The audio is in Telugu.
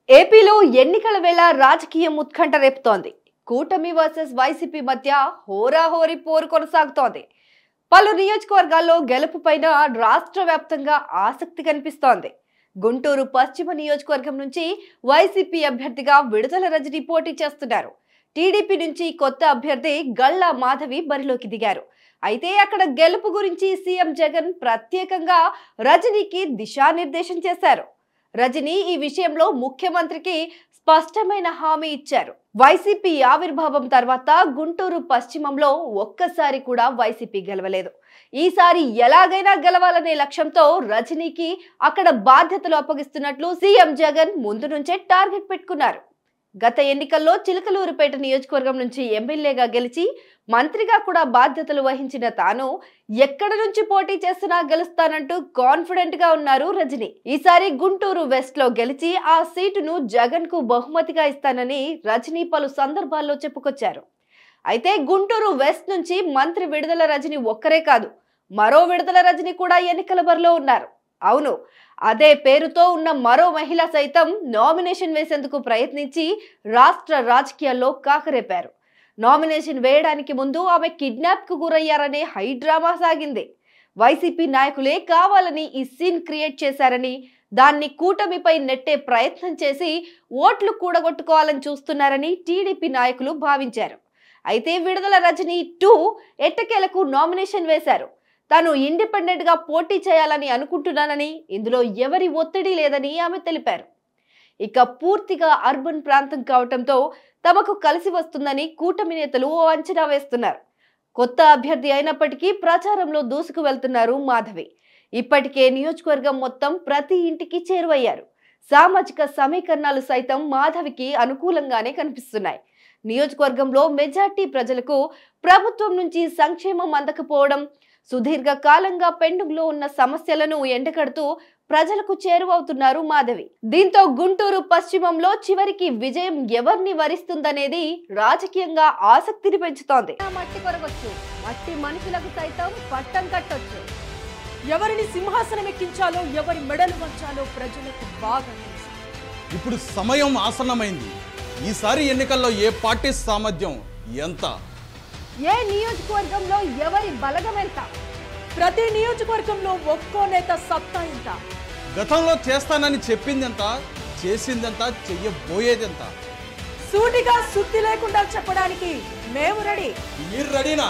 ఏపీలో ఎన్నికల వేళ రాజకీయం ఉత్కంఠ రేపుతోంది. కూటమి వర్సెస్ వైసీపీ మధ్య హోరాహోరీ పోరు కొనసాగుతోంది. పలు నియోజకవర్గాల్లో గెలుపుపైన రాష్ట్ర వ్యాప్తంగా ఆసక్తి కనిపిస్తోంది. గుంటూరు పశ్చిమ నియోజకవర్గం నుంచి వైసీపీ అభ్యర్థిగా విడుదల రజని పోటీ చేస్తున్నారు. టీడీపీ నుంచి కొత్త అభ్యర్థి గల్లా మాధవి బరిలోకి దిగారు. అయితే అక్కడ గెలుపు గురించి సీఎం జగన్ ప్రత్యేకంగా రజనీకి దిశానిర్దేశం చేశారు. రజనీ ఈ విషయంలో ముఖ్యమంత్రికి స్పష్టమైన హామీ ఇచ్చారు. వైసీపీ ఆవిర్భావం తర్వాత గుంటూరు పశ్చిమంలో ఒక్కసారి కూడా వైసీపీ గెలవలేదు. ఈసారి ఎలాగైనా గెలవాలనే లక్ష్యంతో రజనీకి అక్కడ బాధ్యతలు అప్పగిస్తున్నట్లు సీఎం జగన్ ముందు నుంచే టార్గెట్ పెట్టుకున్నారు. గత ఎన్నికల్లో చిలకలూరుపేట నియోజకవర్గం నుంచి ఎమ్మెల్యేగా గెలిచి మంత్రిగా కూడా బాధ్యతలు వహించిన తాను ఎక్కడ నుంచి పోటీ చేసినా గెలుస్తానంటూ కాన్ఫిడెంట్ గా ఉన్నారు రజనీ. ఈసారి గుంటూరు వెస్ట్ లో గెలిచి ఆ సీటును జగన్ కు బహుమతిగా ఇస్తానని రజనీ పలు సందర్భాల్లో చెప్పుకొచ్చారు. అయితే గుంటూరు వెస్ట్ నుంచి మంత్రి విడుదల రజనీ ఒక్కరే కాదు, మరో విడుదల రజనీ కూడా ఎన్నికల బరిలో ఉన్నారు. అవును, అదే పేరుతో ఉన్న మరో మహిళ సైతం నామినేషన్ వేసేందుకు ప్రయత్నించి రాష్ట్ర రాజకీయాల్లో కాకరేపారు. నామినేషన్ వేయడానికి ముందు ఆమె కిడ్నాప్ కు గురయ్యారనే హై డ్రామా సాగింది. వైసీపీ నాయకులే కావాలని ఈ సీన్ క్రియేట్ చేశారని, దాన్ని కూటమిపై నెట్టే ప్రయత్నం చేసి ఓట్లు కూడగొట్టుకోవాలని చూస్తున్నారని టీడీపీ నాయకులు భావించారు. అయితే విడుదల రజనీ 2 ఎట్టకేలకు నామినేషన్ వేశారు. తాను ఇండిపెండెంట్ గా పోటీ చేయాలని అనుకుంటున్నానని, ఇందులో ఎవరి ఒత్తిడి లేదని ఆమె తెలిపారు. ఇక పూర్తిగా అర్బన్ ప్రాంతం కావటంతో తమకు కలిసి వస్తుందని కూటమి నేతలు అంచనా వేస్తున్నారు. కొత్త అభ్యర్థి అయినప్పటికీ ప్రచారంలో దూసుకు వెళ్తున్నారు మాధవి. ఇప్పటికే నియోజకవర్గం మొత్తం ప్రతి ఇంటికి చేరువయ్యారు. సామాజిక సమీకరణాలు సైతం మాధవికి అనుకూలంగానే కనిపిస్తున్నాయి. నియోజకవర్గంలో మెజార్టీ ప్రజలకు ప్రభుత్వం నుంచి సంక్షేమం అందకపోవడం, సుదీర్ఘ కాలంగా పెండింగ్లో ఉన్న సమస్యలను ఎండగడుతూ ప్రజలకు చేరువవుతున్నారు మాధవి. దీంతో గుంటూరు పశ్చిమంలో చివరికి విజయం ఎవరిని వరిస్తుందనేది రాజకీయంగా ఆసక్తిని పెంచుతోంది. మట్టి కొరగొచ్చు, మట్టి మనుషులకు సైతం పట్టం కట్టొచ్చు. ఎవరిని సింహాసనం ఎక్కించాలో, ఎవరి మెడలు వంచాలో ప్రజలకు బాగా తెలుసు. ఇప్పుడు సమయం ఆసన్నమైంది. ఈసారి ఎన్నికల్లో ఏ పార్టీ సామర్థ్యం ఎంత, ఏ నియోజకవర్గంలో ఎవరి బలగం ఎంత, ప్రతి నియోజకవర్గంలో ఒక్కో నేత సత్తా ఎంత, గతంలో చేస్తానని చెప్పిందెంత, చేసిందెంత, చెయ్యబోయేదెంత, సూటిగా సుత్తి లేకుండా చెప్పడానికి మేము రెడీ. మీరు రెడీనా?